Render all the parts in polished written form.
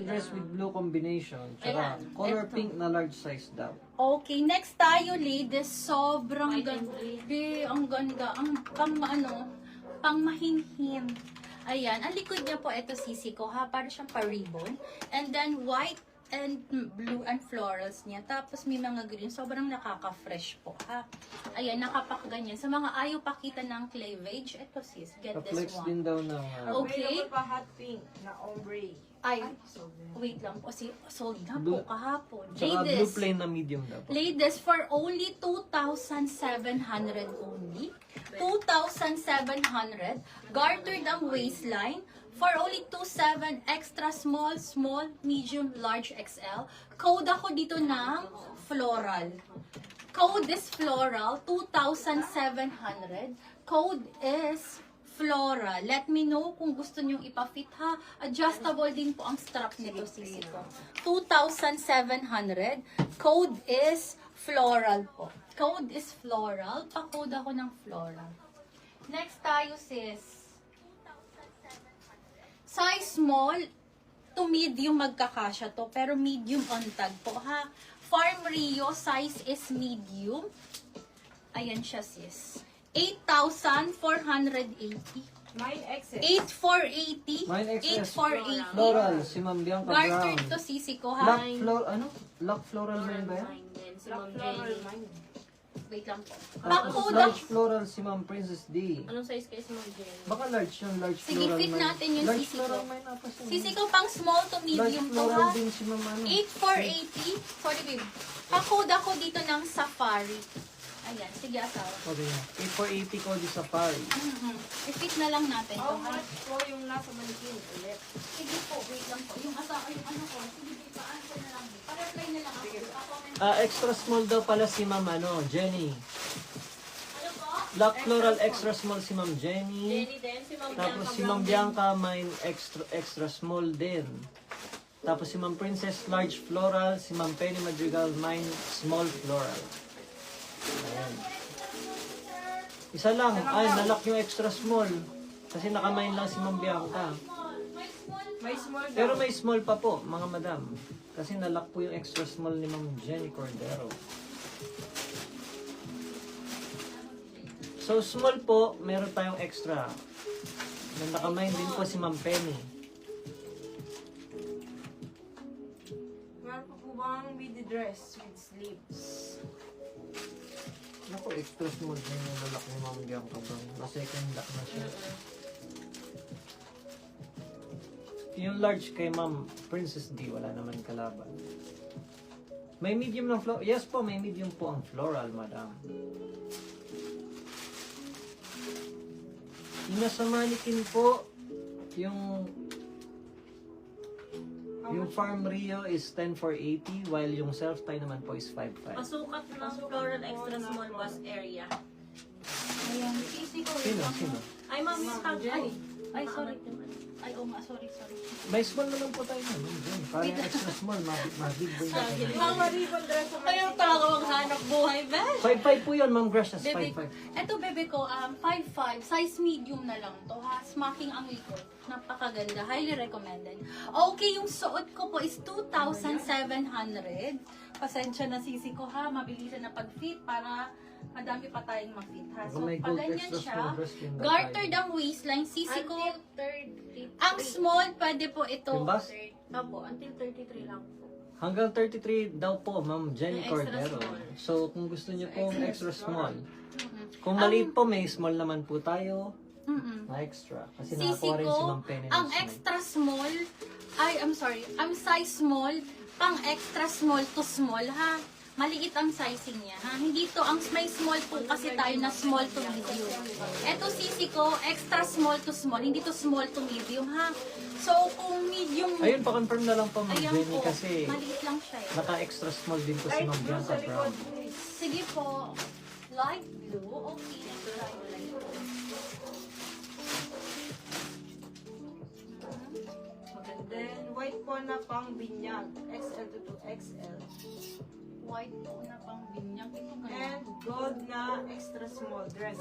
Dress with blue combination. Tsaka Ayan, color eto. pink na large size daw. Okay, next tayo, ladies. Sobrang ganda. Ang ganda. Ang pang mahinhin. Ayan, ang likod niya po, ito sisi ko ha, para siyang pa-ribbon. And then white and blue and florals niya. Tapos may mga green. Sobrang nakaka-fresh po ha. Ayan, nakapak-ganyan. Sa mga ayaw pakita ng cleavage, ito sis, get this Ka-flex din one. daw ng Okay. Available pa hot pink na ombre. Ay, wait lang po. Sold na po Blue- kahapon. Tsaka blue Ladies, plain na medium daw po. ladies, for only 2,700 only. 2,700. Gartered ang waistline. For only 27, extra small, small, medium, large, XL. Code ako dito ng floral. Code is floral, 2,700. Code is floral. Let me know kung gusto nyong ipa-fit ha. Adjustable din po ang strap nito, sisi ko. 2,700. Code is floral po. Code is floral. Pa-code ako ng floral. Next tayo, sis. Size small to medium magkakasya to, pero medium on tag po ha. Farm Rio size is medium. Ayan siya sis. 8,480. Mine XS. 8,480. Mine XS. 8,480. Floral, si Ma'am Bianca Brown. Gartered to sisi ko Lock ha. Lock floral ba yun ba yan? Black floral mine. Wait lang po. Tapos Pa-code large ako. floral si Ma'am Princess D. Anong size kayo sa mga Jenny? Baka large yun, large Sige, floral fit mine. natin yung large sisi floral ko. mine na pa siya. Sisi ko pang small to Large medium to floral ha. din si Ma'am ano. 8,480. Sorry babe. Pa-code ako dito ng Safari. Ayan, sige asawa. Okay, 8480 ko di Safari. I-fit na lang natin to How ha. much po yung nasa manikin ulit? Sige po, wait lang po. Yung asawa, yung ano ko. Sige babe, pa-answer na lang. Pa-reply na lang ako. Pa-comment. Extra small daw pala si Ma'am Jenny. Ano po? Black floral extra small si Ma'am Jenny. Jenny din, si Ma'am Tapos Bianca si Ma'am Bianca may extra small din. Tapos si Ma'am Princess large floral, si Ma'am Penny Madrigal mine small floral. Ayan. Isa lang, ay nalock yung extra small. Kasi nakamine lang si Ma'am Bianca. May small daw. Pero may small pa po, mga madam. Kasi nalock po yung extra small ni Ma'am Jenny Cordero. So small po, meron tayong extra. Nakamine din po si Ma'am Penny. Meron po bang midi dress with sleeves? Naku, extra small na yung nalock ni Ma'am Bianca Brown. Na-second lock na siya. Yung large kay Ma'am Princess D, wala naman kalaban. May medium ng floral? Yes po, may medium po ang floral, madam. Yung nasa mannequin po, yung Farm Rio is 10,480 while yung self-tie naman po is 5,500. Pasukat ng floral extra small bust area. Ayan, sisi ko. Sino? Ay, ma'am, Ay, sorry. Ay, oo nga, sorry. May small naman po tayo na. Parang extra small, mag-big boy na. Mga ribbon dress sa Kayo talaga maghanap buhay, Ben. 5,500 po yun, Ma'am Gracious. Bebe, 5,500. eto bebe ko, 5'5", size medium na lang to ha. Smacking ang likod. Napakaganda. Highly recommended. Okay, yung suot ko po is 2,700. Pasensya na sisi ko ha. Mabilisan na pag-fit para madami pa tayong ma-fit ha. So, Kung may pag gold ganyan extra siya, small breast yun daw gartered tayo. ang waistline. Sisi ko, Until 33. ang small, pwede po ito. Yung bust? Opo, until 33 lang po. Hanggang 33 daw po, Ma'am Jenny Yung extra Cordero. small. So, kung gusto niyo po extra small. Kung maliit po, may small naman po tayo na extra. Kasi Sisi nakakuha rin si ko, Ma'am Penny ng ang small. extra small, ang size small, pang extra small to small ha. Maliit ang sizing niya ha. Hindi to, ang may small po kasi tayo na small to medium. Eto sisi ko, extra small to small, hindi to small to medium ha. So kung medium, Ayun, pa-confirm na lang po, Ma'am ayan Jenny, po, kasi maliit lang siya eh. naka-extra small din po si light Ma'am blue Bianca sa Brown. likod, please. Sige po, light blue, okay, next try light blue. And then, white po na pang binyag. XL to 2XL. white po na pang binyag. Ito And ganyan. gold na extra small dress.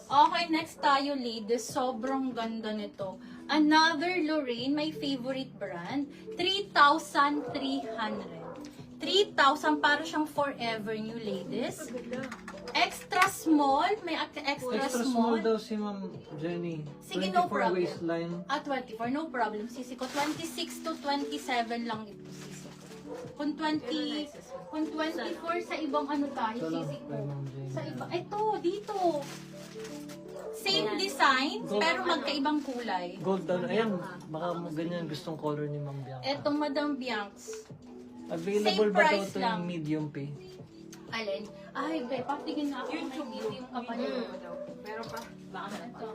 Okay, next tayo, ladies. Sobrang ganda nito. Another Lorraine, my favorite brand. 3,300. 3,000 para siyang forever new, ladies. Extra small. May extra Extra small. small daw si Ma'am Jenny. Sige, no 24 problem. waistline. 24, no problem. Sisi ko, 26 to 27 lang ito, sisi ko. Kung 24 sa ibang ano tayo, Ito lang sisi ko. kay Ma'am Jenny. Sa iba, ito, dito. Same design, Gold. pero magkaibang kulay. Gold daw. Ayan, baka ganyan gustong color ni Ma'am Bianca. Ito, Madam Biancs. Available same ba daw price ito lang. yung medium pay? Alin? Ay, be, patigin na ako ng medium kapatid. Meron pa. Ito.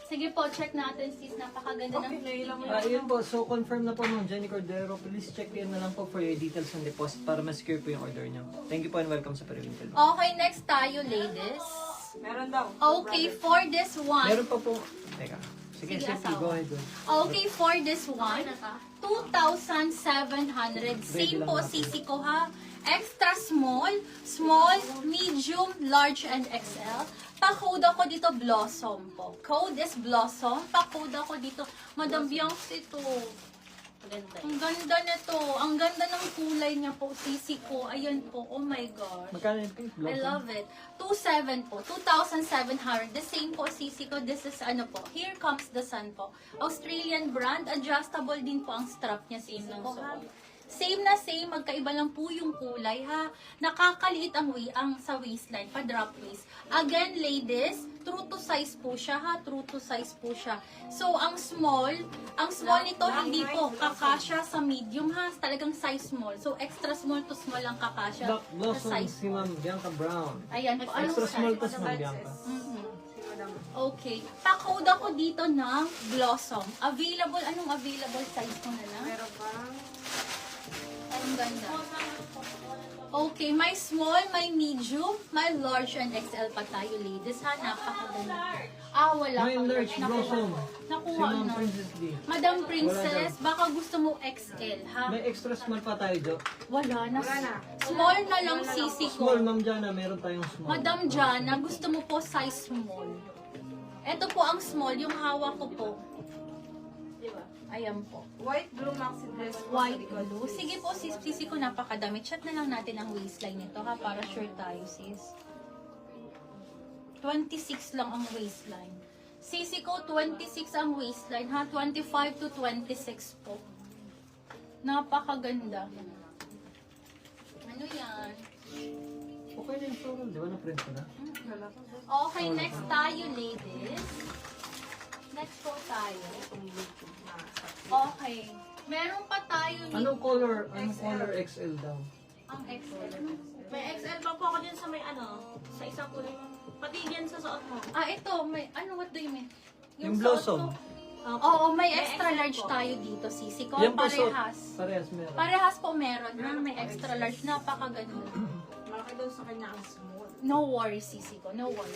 Sige po, check natin sis. Napakaganda ng Okay, nailang mo Yun po, so confirm na po Ma'am Jenny Cordero. Please check in na lang po for your details and deposit para ma-secure po yung order niyo. Thank you po and welcome sa Periwinkle. Okay, next tayo, ladies. Meron daw. Okay, for this one. Meron pa po. Teka. Sige, Sige, Simply, asawa. go ahead. Okay, for this one, 2,700. Same po, sisi ko ha. Extra small, small, medium, large, and XL. Pa-code ako dito, Blossom po. Code is Blossom. Pa-code ako dito. Madam Biancs, ito. Maganda. Ang ganda nito. Ang ganda ng kulay niya po, sisi ko. Ayan po, oh my gosh. Magkano yung pink? I love it. 2,700 po. 2,700. The same po, sisi ko. This is ano po. Here comes the sun po. Australian brand. Adjustable din po ang strap niya, sisi ko. Ha? Same na same. Magkaiba lang po yung kulay, ha? Nakakaliit ang sa waistline. Pa-drop waist. Again, ladies, true to size po siya, ha? True to size po siya. So, ang small nito, hindi po kakasya sa medium, ha? Talagang size small. So, extra small to small ang kakasya Black sa Blossom size si Ma'am Bianca Brown. Ayan po. Anong Extra small size? to si Ma'am Bianca. Mhm. Okay. Pa-code ako dito ng Blossom. Available, anong available size ko na lang? Meron pa. Ang ganda. Okay, may small, may medium, may large, and XL pa tayo, ladies, ha? Napakaganda. Wala May kang large Blossom. Si Nakuha Ma'am na. Princess D. Madam Princess, baka gusto mo XL, ha? May extra small pa tayo, Jo. Wala na. Wala na. Small na lang sisi Small, ko. Ma'am Jana, meron tayong small. Madam Jana, gusto mo po size small. Ito po ang small, yung hawak ko po. Diba? Ayan po. White blue maxi dress po sa White likod. blue. Sige po, sis, sisi ko napakadami. Chat na lang natin ang waistline nito, ha? Para sure tayo, sis. 26 lang ang waistline. Sisi ko, 26 ang waistline, ha? 25 to 26 po. Napakaganda. Ano yan? Okay na yung floral, di ba? Na-print ko na. Okay, next tayo, ladies. Next po tayo. Okay. Meron pa tayo ni Anong color? Anong color XL daw? ang XL. May XL pa po ako din sa may sa isang kulay. Pati yan sa suot mo. Ito, may, what do you mean? Yung suot Blossom. ko. Oo, may May extra XL large po. tayo dito, sisi ko. Yan po, so, Parehas. parehas meron. Parehas po meron, ha? May extra large. Napakaganda. Malaki daw sa kanya ang small. No worries, sisi ko. No worries.